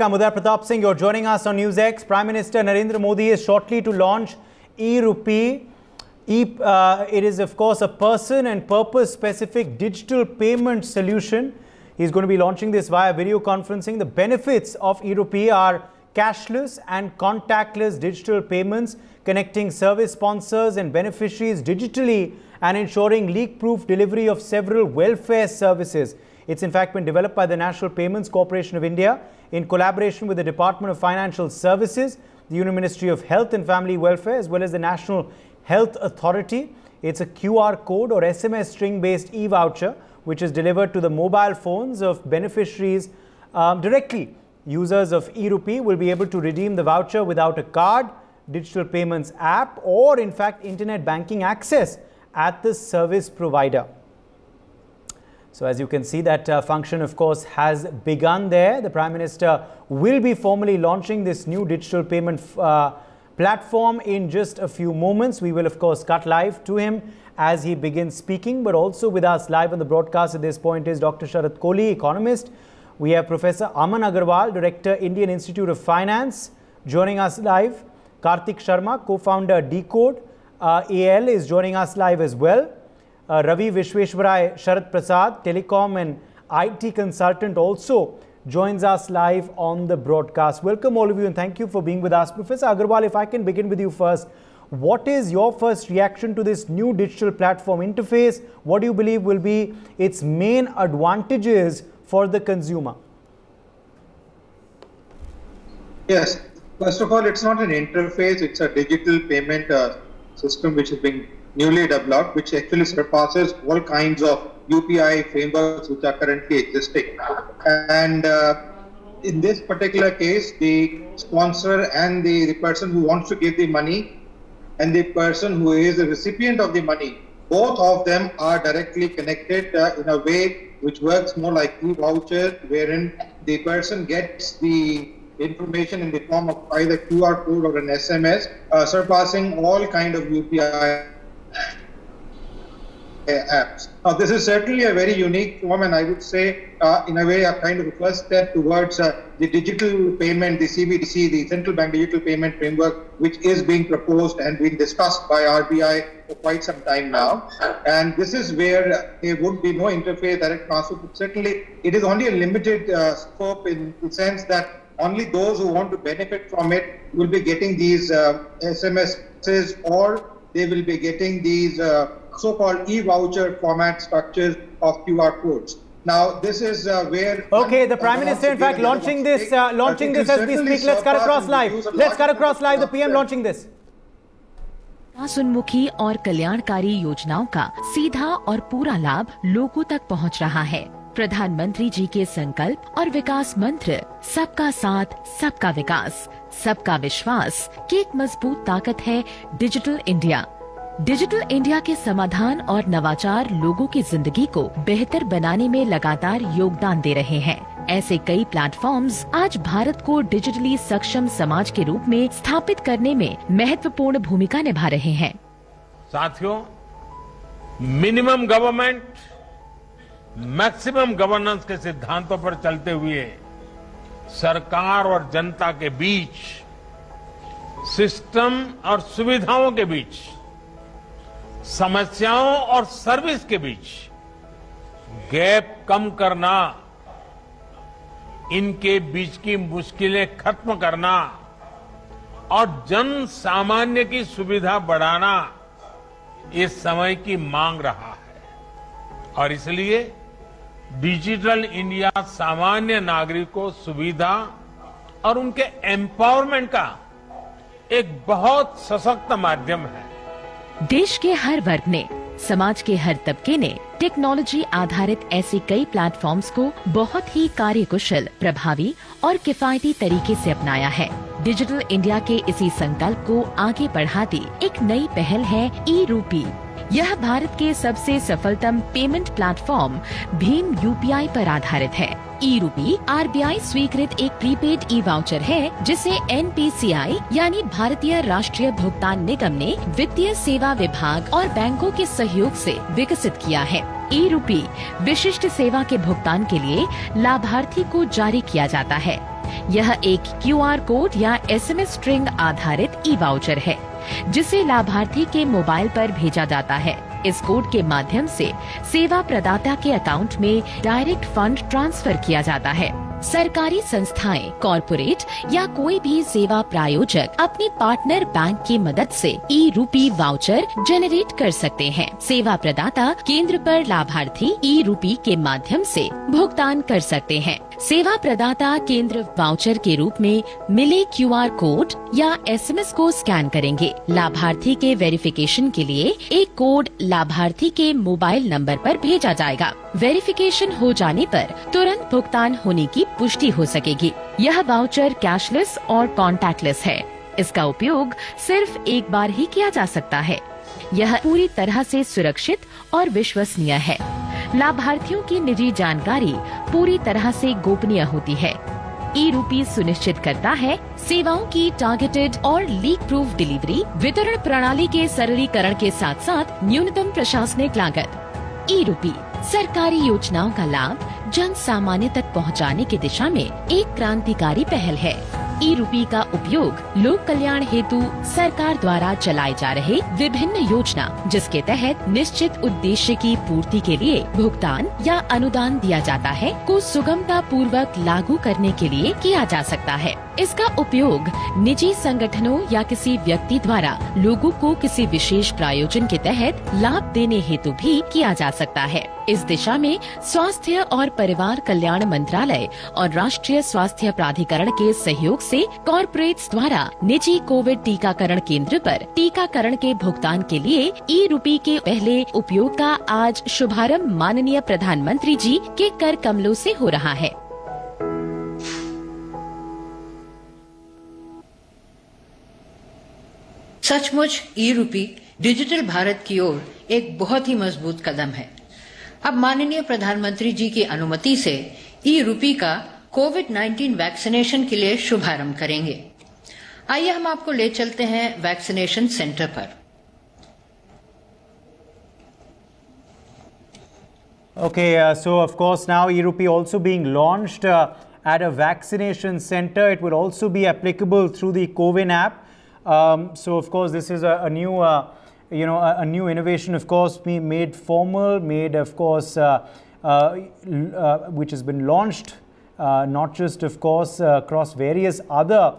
I'm Udar Pratap Singh. You're joining us on NewsX. Prime Minister Narendra Modi is shortly to launch e-Rupee. It is, of course, a person and purpose-specific digital payment solution. He's going to be launching this via video conferencing. The benefits of e-Rupee are cashless and contactless digital payments, connecting service sponsors and beneficiaries digitally and ensuring leak-proof delivery of several welfare services. It's in fact been developed by the National Payments Corporation of India in collaboration with the Department of Financial Services, the Union Ministry of Health and Family Welfare, as well as the National Health Authority. It's a QR code or SMS string-based e-voucher, which is delivered to the mobile phones of beneficiaries directly. Users of e-Rupee will be able to redeem the voucher without a card, digital payments app, or in fact internet banking access at the service provider. So as you can see, that function of course has begun there. The Prime Minister will be formally launching this new digital payment platform in just a few moments. We will of course cut live to him as he begins speaking, but also with us live on the broadcast at this point is Dr. Sharat Kohli, economist. We have Professor Aman Agarwal, Director, Indian Institute of Finance, joining us live. Karthik Sharma, co-founder Decode AL, is joining us live as well. Ravi Vishweshwarai Sharat Prasad, telecom and IT consultant, also joins us live on the broadcast. Welcome all of you and thank you for being with us. Professor Agarwal, if I can begin with you first, what is your first reaction to this new digital platform interface? What do you believe will be its main advantages for the consumer? Yes, first of all, it's not an interface, it's a digital payment system which is being newly developed, which actually surpasses all kinds of UPI frameworks which are currently existing. And in this particular case, the sponsor and the person who wants to give the money and the person who is the recipient of the money, both of them are directly connected in a way which works more like e-voucher, wherein the person gets the information in the form of either QR code or an SMS, surpassing all kind of UPI apps. Now, this is certainly a very unique form, and I would say, in a way, a kind of a first step towards the digital payment, the CBDC, the Central Bank Digital Payment Framework, which is being proposed and being discussed by RBI for quite some time now. And this is where there would be no interface, direct transfer, but certainly it is only a limited scope in the sense that only those who want to benefit from it will be getting these SMSs, or they will be getting these so-called e-voucher format structures of QR codes. Now, this is where... Okay, the Prime Minister, in fact, launching this as we speak. Let's cut across live. Let's cut across live. The PM launching this. उन्मुखी और कल्याणकारी योजनाओं का सीधा और पूरा लाभ लोगों तक पहुंच रहा है। प्रधानमंत्री जी के संकल्प और विकास मंत्र सबका साथ, सबका विकास, सबका विश्वास की एक मजबूत ताकत है डिजिटल इंडिया। डिजिटल इंडिया के समाधान और नवाचार लोगों की जिंदगी को बेहतर बनाने में लगातार योगदान दे रहे हैं। ऐसे कई प्लेटफॉर्म्स आज भारत को डिजिटली सक्षम समाज के रूप में स्थापित करने में महत्वपूर्ण भूमिका निभा रहे हैं। साथियों, मिनिमम गवर्नमेंट, मैक्सिमम गवर्नेंस के सिद्धांतों पर चलते हुए सरकार और जनता के बीच, सिस्टम और सुविधाओं के बीच, समस्याओं और सर्विस के बीच गैप कम करना, इनके बीच की मुश्किलें खत्म करना और जन सामान्य की सुविधा बढ़ाना ये समय की मांग रहा है। और इसलिए डिजिटल इंडिया सामान्य नागरिक को सुविधा और उनके एम्पावरमेंट का एक बहुत सशक्त माध्यम है। देश के हर वर्ग ने, समाज के हर तबके ने टेक्नोलॉजी आधारित ऐसे कई प्लेटफॉर्म्स को बहुत ही कार्यकुशल, प्रभावी और किफायती तरीके से अपनाया है। डिजिटल इंडिया के इसी संकल्प को आगे बढ़ाती एक नई पहल है ई-रूपी। यह भारत के सबसे सफलतम पेमेंट प्लेटफॉर्म भीम यूपीआई पर आधारित है। ई-रूपी आरबीआई स्वीकृत एक प्रीपेड ई वाउचर है, जिसे एनपीसीआई यानी भारतीय राष्ट्रीय भुगतान निगम ने वित्तीय सेवा विभाग और बैंकों के सहयोग से विकसित किया है। ई-रूपी विशिष्ट सेवा के भुगतान के लिए लाभार्थी को जारी किया जाता है। यह एक QR कोड या SMS स्ट्रिंग आधारित ई वाउचर है, जिसे लाभार्थी के मोबाइल पर भेजा जाता है। इस कोड के माध्यम से सेवा प्रदाता के अकाउंट में डायरेक्ट फंड ट्रांसफर किया जाता है। सरकारी संस्थाएं, कॉरपोरेट या कोई भी सेवा प्रायोजक अपनी पार्टनर बैंक की मदद से ई-रूपी वाउचर जनरेट कर सकते हैं। सेवा प्रदाता केंद्र पर लाभार्थी ई-रूपी के माध्यम से भुगतान कर सकते हैं। सेवा प्रदाता केंद्र वाउचर के रूप में मिले QR कोड या SMS को स्कैन करेंगे। लाभार्थी के वेरिफिकेशन के लिए एक कोड लाभार्थी के मोबाइल नंबर पर भेजा जाएगा। वेरिफिकेशन हो जाने पर तुरंत भुगतान होने की पुष्टि हो सकेगी। यह वाउचर कैशलेस और कॉन्टैक्टलेस है। इसका उपयोग सिर्फ एक बार ही किया जा सकता है। यह पूरी तरह से सुरक्षित और विश्वसनीय है। लाभार्थियों की निजी जानकारी पूरी तरह से गोपनीय होती है। ई-रूपी सुनिश्चित करता है सेवाओं की टारगेटेड और लीक प्रूफ डिलीवरी, वितरण प्रणाली के सरलीकरण के साथ साथ न्यूनतम प्रशासनिक लागत। ई-रूपी सरकारी योजनाओं का लाभ जन सामान्य तक पहुंचाने की दिशा में एक क्रांतिकारी पहल है। ई-रूपी का उपयोग लोक कल्याण हेतु सरकार द्वारा चलाए जा रहे विभिन्न योजना, जिसके तहत निश्चित उद्देश्य की पूर्ति के लिए भुगतान या अनुदान दिया जाता है, को सुगमता पूर्वक लागू करने के लिए किया जा सकता है। इसका उपयोग निजी संगठनों या किसी व्यक्ति द्वारा लोगों को किसी विशेष प्रायोजन के तहत लाभ देने हेतु भी किया जा सकता है। इस दिशा में स्वास्थ्य और परिवार कल्याण मंत्रालय और राष्ट्रीय स्वास्थ्य प्राधिकरण के सहयोग से कॉर्पोरेट्स द्वारा निजी कोविड टीकाकरण केंद्र पर टीकाकरण के भुगतान के लिए ई-रूपी के पहले उपयोग का आज शुभारंभ माननीय प्रधानमंत्री जी के कर कमलों से हो रहा है। सचमुच ई-रूपी डिजिटल भारत की ओर एक बहुत ही मजबूत कदम है। अब माननीय प्रधानमंत्री जी की अनुमति से ई-रूपी का कोविड-19 वैक्सीनेशन के लिए शुभारंभ करेंगे। आइए हम आपको ले चलते हैं वैक्सीनेशन सेंटर पर। Okay, so of course now e-Rupee also being launched at a vaccination center. It will also be applicable through the CoWIN app. So of course this is a new, a new innovation, of course, made formal, made of course, which has been launched not just of course across various other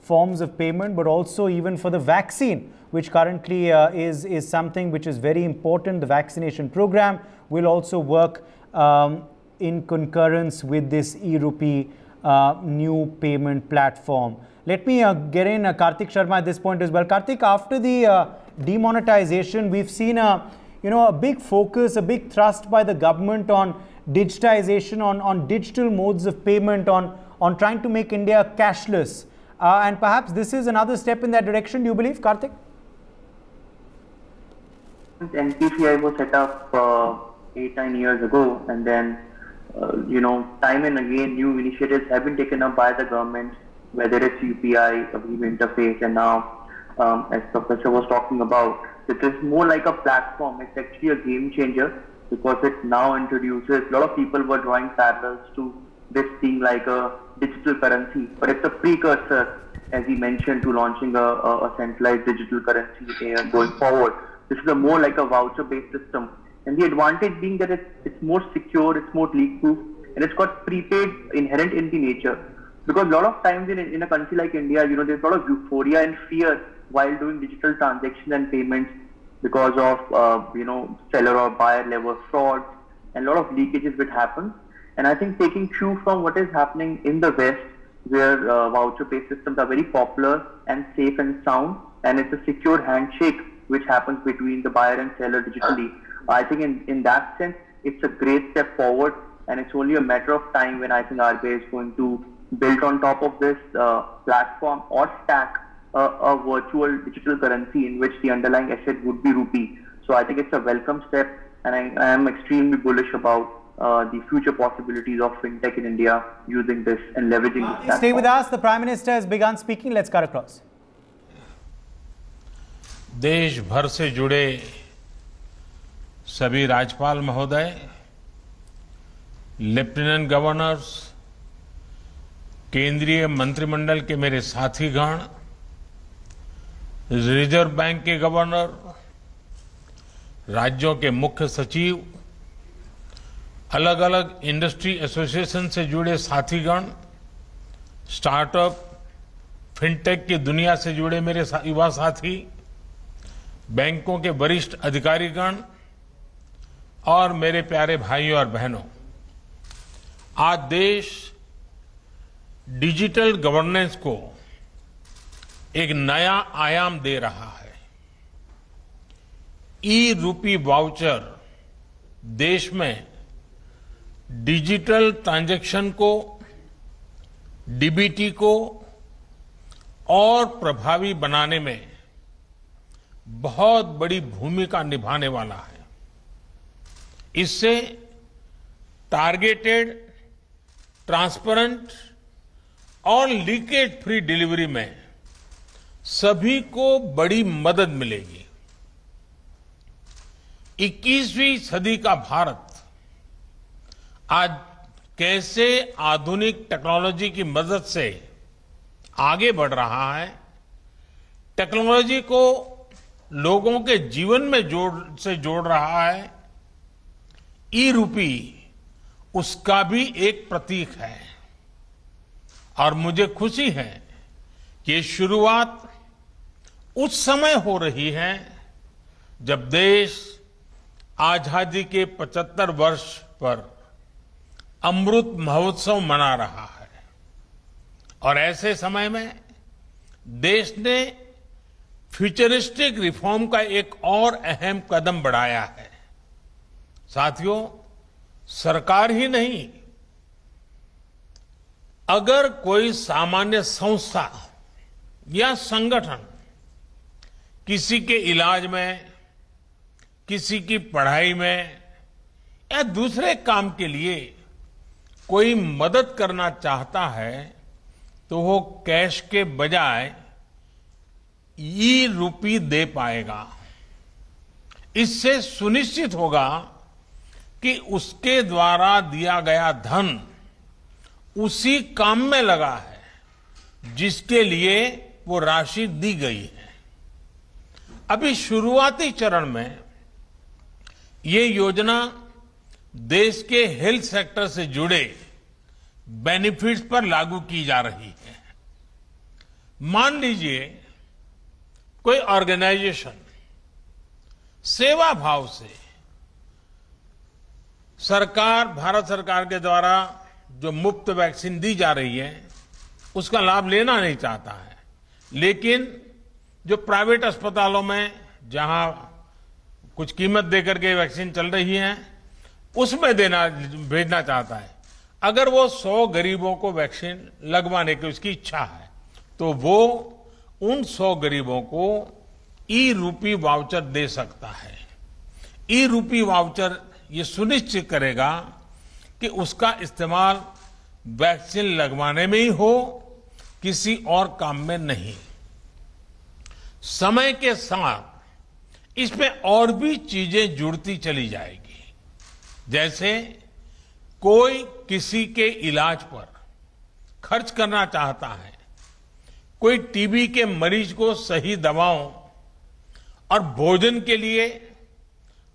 forms of payment, but also even for the vaccine, which currently is something which is very important. The vaccination program will also work in concurrence with this e-Rupee new payment platform. Let me get in Karthik Sharma at this point as well. Karthik, after the demonetization, we've seen a big focus, a big thrust by the government on digitization, on digital modes of payment, on trying to make India cashless. And perhaps this is another step in that direction, do you believe, Karthik? NPCI was set up 8-9 years ago, and then time and again new initiatives have been taken up by the government, whether it's UPI, a Viva interface, and now as Professor was talking about, it is more like a platform. It's actually a game changer because it now introduces, a lot of people were drawing parallels to this being like a digital currency, but it's a precursor, as he mentioned, to launching a centralized digital currency going forward. This is more like a voucher-based system, and the advantage being that it's more secure, it's more leak-proof, and it's got prepaid inherent in the nature. Because a lot of times in a country like India, there's a lot of euphoria and fear while doing digital transactions and payments because of seller or buyer level fraud and a lot of leakages which happen. And I think taking cue from what is happening in the West, where voucher-based systems are very popular and safe and sound, and it's a secure handshake which happens between the buyer and seller digitally. I think in that sense, it's a great step forward, and it's only a matter of time when I think RBI is going to build on top of this platform or stack a virtual digital currency in which the underlying asset would be rupee. So I think it's a welcome step, and I am extremely bullish about the future possibilities of fintech in India using this and leveraging this platform. Stay with us. The Prime Minister has begun speaking. Let's cut across. देश भर से जुड़े सभी राज्यपाल महोदय, lieutenant governors, केंद्रीय मंत्रिमंडल के मेरे साथीगण, रिजर्व बैंक के गवर्नर, राज्यों के मुख्य सचिव, अलग अलग इंडस्ट्री एसोसिएशन से जुड़े साथीगण, स्टार्टअप, फिनटेक की दुनिया से जुड़े मेरे युवा साथी, बैंकों के वरिष्ठ अधिकारीगण और मेरे प्यारे भाइयों और बहनों, आज देश डिजिटल गवर्नेंस को एक नया आयाम दे रहा है। ई रूपी वाउचर देश में डिजिटल ट्रांजैक्शन को, डीबीटी को और प्रभावी बनाने में बहुत बड़ी भूमिका निभाने वाला है। इससे टारगेटेड, ट्रांसपेरेंट और लीकेज फ्री डिलीवरी में सभी को बड़ी मदद मिलेगी। 21वीं सदी का भारत आज कैसे आधुनिक टेक्नोलॉजी की मदद से आगे बढ़ रहा है, टेक्नोलॉजी को लोगों के जीवन में जोड़ रहा है, ई रूपी उसका भी एक प्रतीक है। और मुझे खुशी है कि ये शुरुआत उस समय हो रही है जब देश आजादी के 75 वर्ष पर अमृत महोत्सव मना रहा है। और ऐसे समय में देश ने फ्यूचरिस्टिक रिफॉर्म का एक और अहम कदम बढ़ाया है। साथियों, सरकार ही नहीं, अगर कोई सामान्य संस्था या संगठन किसी के इलाज में, किसी की पढ़ाई में या दूसरे काम के लिए कोई मदद करना चाहता है तो वो कैश के बजाय ई रूपी दे पाएगा। इससे सुनिश्चित होगा कि उसके द्वारा दिया गया धन उसी काम में लगा है जिसके लिए वो राशि दी गई है। अभी शुरुआती चरण में ये योजना देश के हेल्थ सेक्टर से जुड़े बेनिफिट्स पर लागू की जा रही है। मान लीजिए कोई ऑर्गेनाइजेशन सेवा भाव से भारत सरकार के द्वारा जो मुफ्त वैक्सीन दी जा रही है उसका लाभ लेना नहीं चाहता है, लेकिन जो प्राइवेट अस्पतालों में जहां कुछ कीमत देकर के वैक्सीन चल रही है उसमें भेजना चाहता है। अगर वो 100 गरीबों को वैक्सीन लगवाने की उसकी इच्छा है तो वो उन 100 गरीबों को ई रूपी वाउचर दे सकता है। ई रूपी वाउचर ये सुनिश्चित करेगा कि उसका इस्तेमाल वैक्सीन लगवाने में ही हो, किसी और काम में नहीं। समय के साथ इसमें और भी चीजें जुड़ती चली जाएगी। जैसे कोई किसी के इलाज पर खर्च करना चाहता है, कोई टीबी के मरीज को सही दवाओं और भोजन के लिए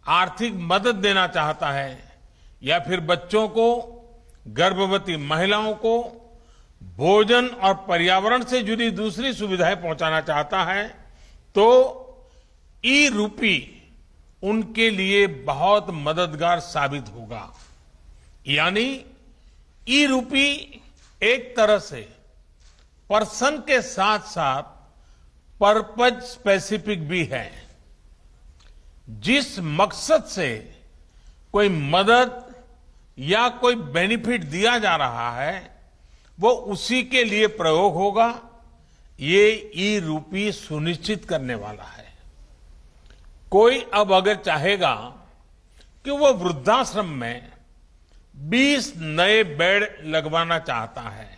आर्थिक मदद देना चाहता है, या फिर बच्चों को, गर्भवती महिलाओं को भोजन और पर्यावरण से जुड़ी दूसरी सुविधाएं पहुंचाना चाहता है, तो ई रूपी उनके लिए बहुत मददगार साबित होगा। यानी ई रूपी एक तरह से पर्सन के साथ साथ पर्पज स्पेसिफिक भी है। जिस मकसद से कोई मदद या कोई बेनिफिट दिया जा रहा है वो उसी के लिए प्रयोग होगा, ये ई रूपी सुनिश्चित करने वाला है। कोई अब अगर चाहेगा कि वो वृद्धाश्रम में 20 नए बेड लगवाना चाहता है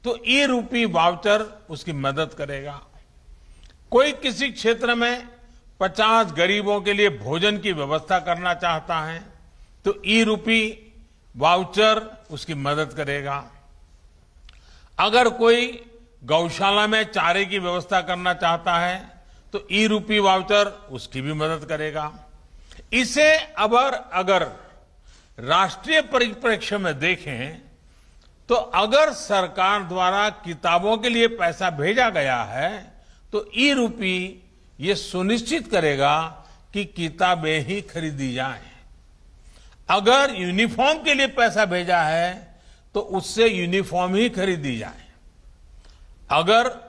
तो ई रूपी वाउचर उसकी मदद करेगा। कोई किसी क्षेत्र में 50 गरीबों के लिए भोजन की व्यवस्था करना चाहता है तो ई रूपी वाउचर उसकी मदद करेगा। अगर कोई गौशाला में चारे की व्यवस्था करना चाहता है तो ई रूपी वाउचर उसकी भी मदद करेगा। इसे अगर राष्ट्रीय परिप्रेक्ष्य में देखें तो अगर सरकार द्वारा किताबों के लिए पैसा भेजा गया है तो ई रूपी ये सुनिश्चित करेगा कि किताबें ही खरीदी जाएं। अगर यूनिफॉर्म के लिए पैसा भेजा है तो उससे यूनिफॉर्म ही खरीदी जाए। अगर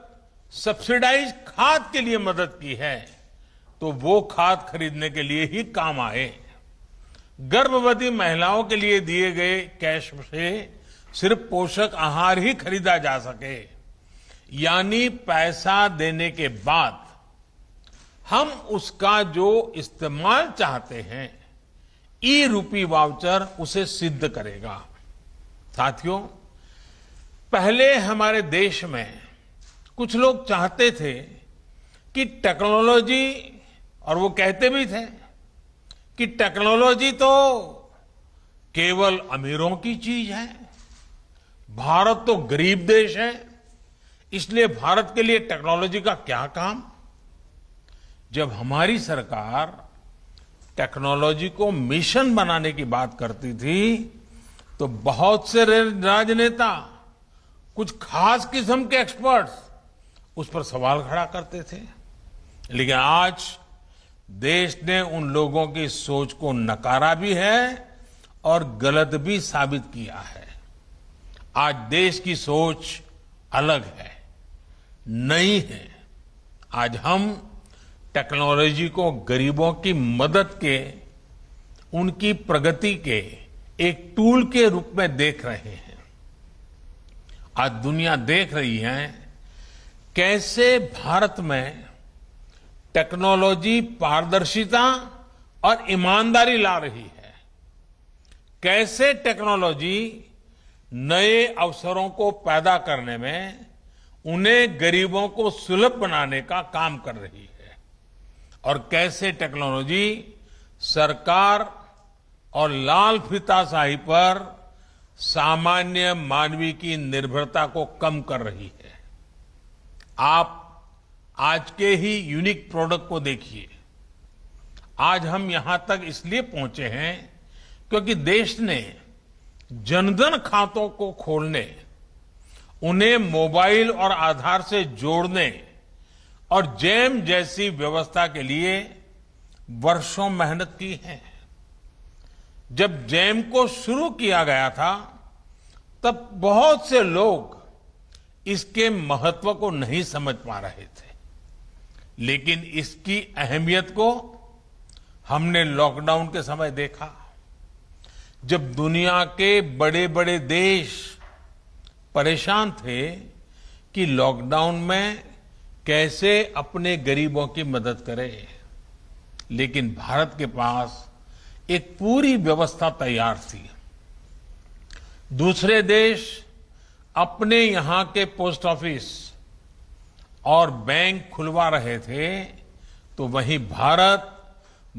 सब्सिडाइज खाद के लिए मदद की है तो वो खाद खरीदने के लिए ही काम आए। गर्भवती महिलाओं के लिए दिए गए कैश से सिर्फ पोषक आहार ही खरीदा जा सके, यानी पैसा देने के बाद हम उसका जो इस्तेमाल चाहते हैं ई रूपी वाउचर उसे सिद्ध करेगा। साथियों, पहले हमारे देश में कुछ लोग चाहते थे कि टेक्नोलॉजी, और वो कहते भी थे कि टेक्नोलॉजी तो केवल अमीरों की चीज है, भारत तो गरीब देश है, इसलिए भारत के लिए टेक्नोलॉजी का क्या काम। जब हमारी सरकार टेक्नोलॉजी को मिशन बनाने की बात करती थी तो बहुत से राजनेता, कुछ खास किस्म के एक्सपर्ट्स उस पर सवाल खड़ा करते थे। लेकिन आज देश ने उन लोगों की सोच को नकारा भी है और गलत भी साबित किया है। आज देश की सोच अलग है, नई है। आज हम टेक्नोलॉजी को गरीबों की मदद के, उनकी प्रगति के एक टूल के रूप में देख रहे हैं। आज दुनिया देख रही है कैसे भारत में टेक्नोलॉजी पारदर्शिता और ईमानदारी ला रही है, कैसे टेक्नोलॉजी नए अवसरों को पैदा करने में, उन्हें गरीबों को सुलभ बनाने का काम कर रही है, और कैसे टेक्नोलॉजी सरकार और लाल फीताशाही पर सामान्य मानवीय की निर्भरता को कम कर रही है। आप आज के ही यूनिक प्रोडक्ट को देखिए। आज हम यहां तक इसलिए पहुंचे हैं क्योंकि देश ने जनधन खातों को खोलने, उन्हें मोबाइल और आधार से जोड़ने और जैम जैसी व्यवस्था के लिए वर्षों मेहनत की है। जब जैम को शुरू किया गया था तब बहुत से लोग इसके महत्व को नहीं समझ पा रहे थे, लेकिन इसकी अहमियत को हमने लॉकडाउन के समय देखा। जब दुनिया के बड़े बड़े देश परेशान थे कि लॉकडाउन में कैसे अपने गरीबों की मदद करें, लेकिन भारत के पास एक पूरी व्यवस्था तैयार थी। दूसरे देश अपने यहां के पोस्ट ऑफिस और बैंक खुलवा रहे थे तो वहीं भारत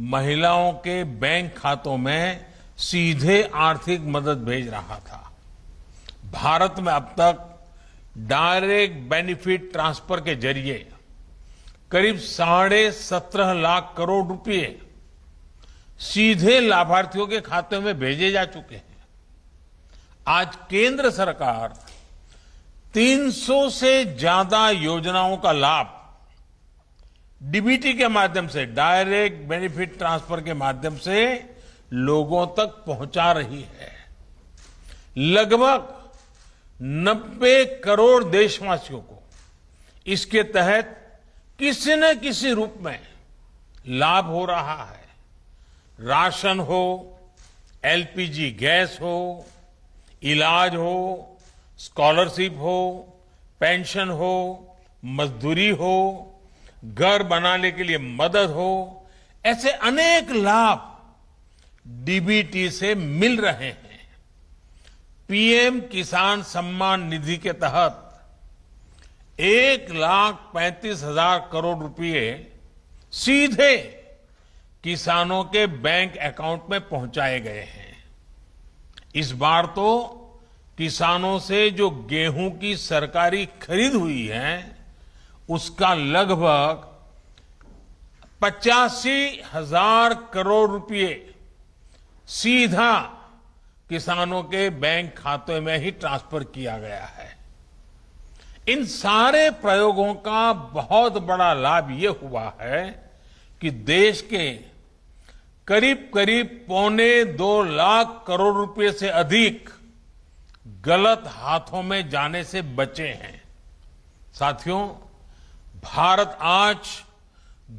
महिलाओं के बैंक खातों में सीधे आर्थिक मदद भेज रहा था। भारत में अब तक डायरेक्ट बेनिफिट ट्रांसफर के जरिए करीब 17.5 लाख करोड़ रुपए सीधे लाभार्थियों के खाते में भेजे जा चुके हैं। आज केंद्र सरकार 300 से ज्यादा योजनाओं का लाभ डीबीटी के माध्यम से, डायरेक्ट बेनिफिट ट्रांसफर के माध्यम से लोगों तक पहुंचा रही है। लगभग 90 करोड़ देशवासियों को इसके तहत किसी न किसी रूप में लाभ हो रहा है। राशन हो, एलपीजी गैस हो, इलाज हो, स्कॉलरशिप हो, पेंशन हो, मजदूरी हो, घर बनाने के लिए मदद हो, ऐसे अनेक लाभ डीबीटी से मिल रहे हैं। पीएम किसान सम्मान निधि के तहत 1,35,000 करोड़ रुपए सीधे किसानों के बैंक अकाउंट में पहुंचाए गए हैं। इस बार तो किसानों से जो गेहूं की सरकारी खरीद हुई है उसका लगभग 85,000 करोड़ रुपए सीधा किसानों के बैंक खाते में ही ट्रांसफर किया गया है। इन सारे प्रयोगों का बहुत बड़ा लाभ ये हुआ है कि देश के करीब करीब 2.25 लाख करोड़ रुपए से अधिक गलत हाथों में जाने से बचे हैं। साथियों, भारत आज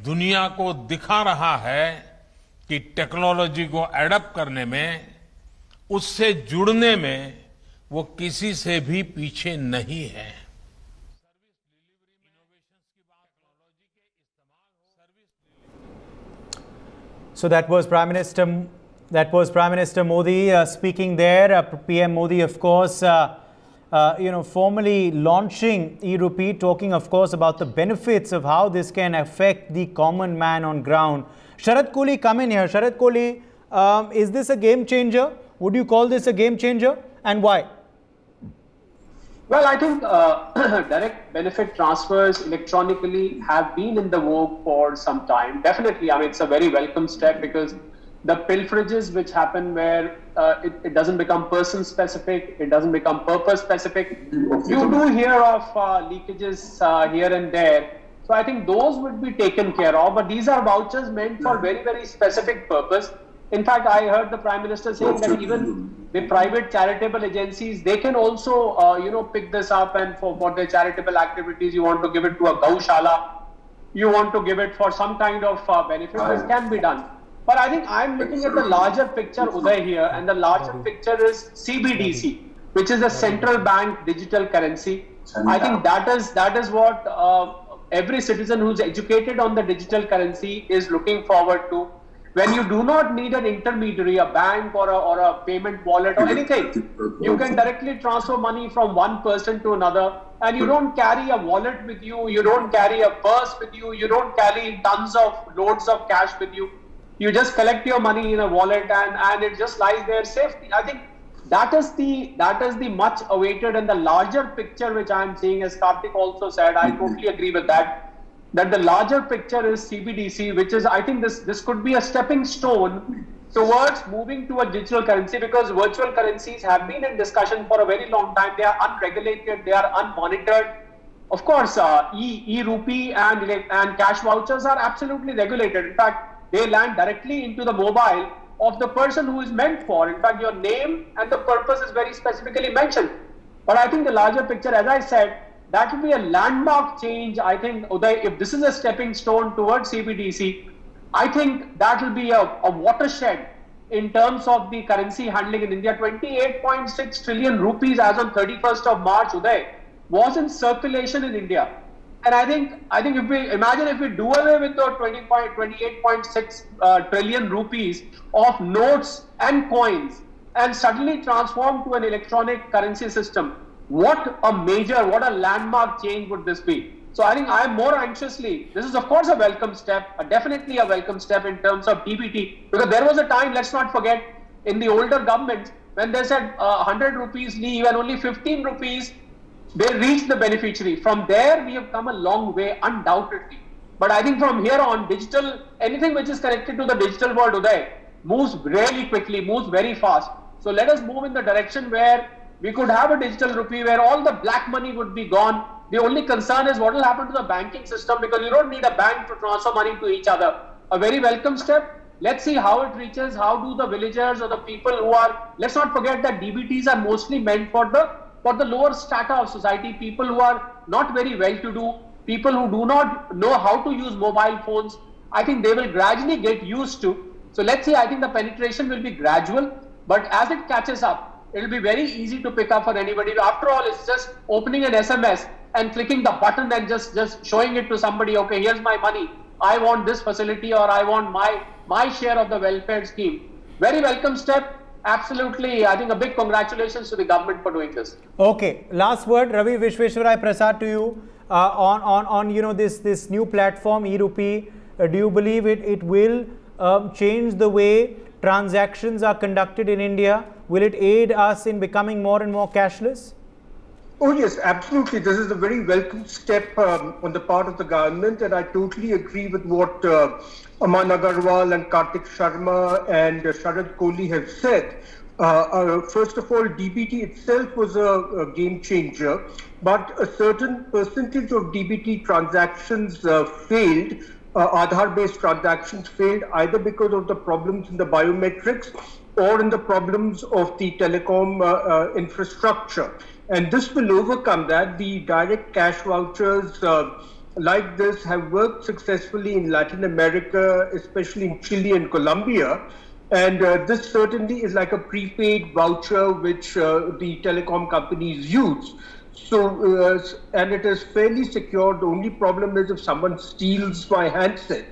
दुनिया को दिखा रहा है कि टेक्नोलॉजी को एडप्ट करने में, उससे जुड़ने में वो किसी से भी पीछे नहीं है। So that was Prime Minister Modi speaking there. PM Modi, of course, formally launching e-Rupee, talking, of course, about the benefits of how this can affect the common man on ground. Sharad Kohli, come in here. Sharad Kohli, is this a game changer? Would you call this a game changer, and why? Well, I think direct benefit transfers electronically have been in the vogue for some time. Definitely, I mean, it's a very welcome step because the pilferages which happen where it doesn't become person specific, it doesn't become purpose specific. You do hear of leakages here and there. So I think those would be taken care of, but these are vouchers meant for very, very specific purpose. In fact, I heard the Prime Minister saying that even the private charitable agencies, they can also, pick this up, and for their charitable activities, you want to give it to a Gaushala, you want to give it for some kind of benefit, this can be done. But I think I'm looking at the larger picture, Uday, here, and the larger picture is CBDC, which is the central bank digital currency. I think that is what every citizen who's educated on the digital currency is looking forward to. When you do not need an intermediary, a bank or a payment wallet or anything, you can directly transfer money from one person to another, and you don't carry a wallet with you, you don't carry a purse with you, you don't carry loads of cash with you. You just collect your money in a wallet and it just lies there safely. I think that is the much awaited and the larger picture which I am seeing, as Karthik also said. I totally agree with that the larger picture is CBDC, which is, I think this could be a stepping stone towards moving to a digital currency, because virtual currencies have been in discussion for a very long time. They are unregulated, they are unmonitored. Of course, e-Rupee and cash vouchers are absolutely regulated. In fact, they land directly into the mobile of the person who is meant for. In fact, your name and the purpose is very specifically mentioned. But I think the larger picture, as I said, that will be a landmark change. I think, Uday, if this is a stepping stone towards CBDC, I think that will be a watershed in terms of the currency handling in India. 28.6 trillion rupees as on 31st of March, Uday, was in circulation in India. And I think if we imagine, if we do away with the 28.6 trillion rupees of notes and coins and suddenly transform to an electronic currency system, what a landmark change would this be? So I think I am more anxiously, this is of course a welcome step, definitely a welcome step in terms of DBT, because there was a time, let's not forget, in the older governments, when they said 100 rupees leave and only 15 rupees, they reached the beneficiary. From there, we have come a long way, undoubtedly. But I think from here on, digital, anything which is connected to the digital world, Uday, moves really quickly, moves very fast. So let us move in the direction where we could have a digital rupee where all the black money would be gone. The only concern is what will happen to the banking system, because you don't need a bank to transfer money to each other. A very welcome step. Let's see how it reaches. How do the villagers or the people who are, let's not forget that DBTs are mostly meant for the lower strata of society, people who are not very well-to-do, people who do not know how to use mobile phones. I think they will gradually get used to. So let's see, I think the penetration will be gradual, but as it catches up, it will be very easy to pick up for anybody. After all, it's just opening an SMS and clicking the button and just showing it to somebody, okay, here's my money, I want this facility, or I want my share of the welfare scheme. Very welcome step. Absolutely, I think a big congratulations to the government for doing this. Okay, last word, Ravi Vishweshwarai Prasad, to you on this new platform e-Rupee. Do you believe it will change the way transactions are conducted in India? Will it aid us in becoming more and more cashless? Oh yes, absolutely. This is a very welcome step on the part of the government, and I totally agree with what Aman Agarwal and Kartik Sharma and Sharad Kohli have said. First of all, DBT itself was a game changer, but a certain percentage of DBT transactions failed. Aadhaar-based transactions failed either because of the problems in the biometrics or in the problems of the telecom infrastructure. And this will overcome that. The direct cash vouchers like this have worked successfully in Latin America, especially in Chile and Colombia. And this certainly is like a prepaid voucher which the telecom companies use. So, and it is fairly secure. The only problem is if someone steals my handset.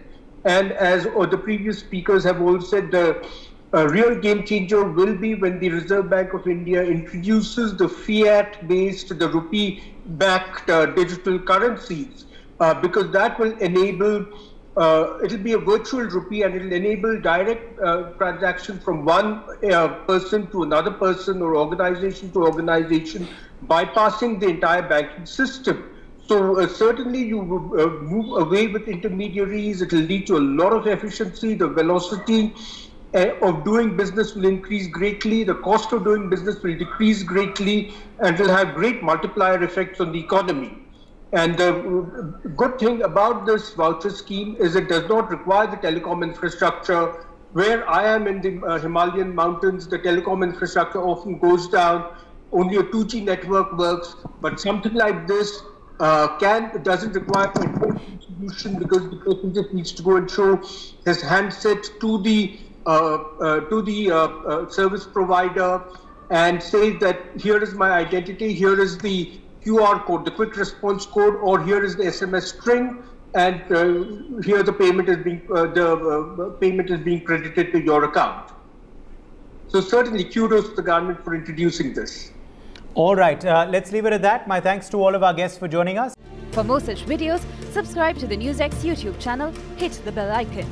And as the previous speakers have all said, the real game changer will be when the Reserve Bank of India introduces the fiat-based, the rupee-backed digital currencies, because that will enable, it'll be a virtual rupee and it'll enable direct transaction from one person to another person or organization to organization, bypassing the entire banking system. So certainly you move away with intermediaries. It will lead to a lot of efficiency. The velocity of doing business will increase greatly, the cost of doing business will decrease greatly, and will have great multiplier effects on the economy. And the good thing about this voucher scheme is it does not require the telecom infrastructure. Where I am in the Himalayan mountains, the telecom infrastructure often goes down, only a 2G network works, but something like this doesn't require a solution because the person just needs to go and show his handset to the service provider and say that here is my identity, here is the QR code, the quick response code, or here is the SMS string, and here the payment is being credited to your account. So certainly kudos to the government for introducing this. All right, let's leave it at that. My thanks to all of our guests for joining us. For more such videos, subscribe to the NewsX YouTube channel, hit the bell icon.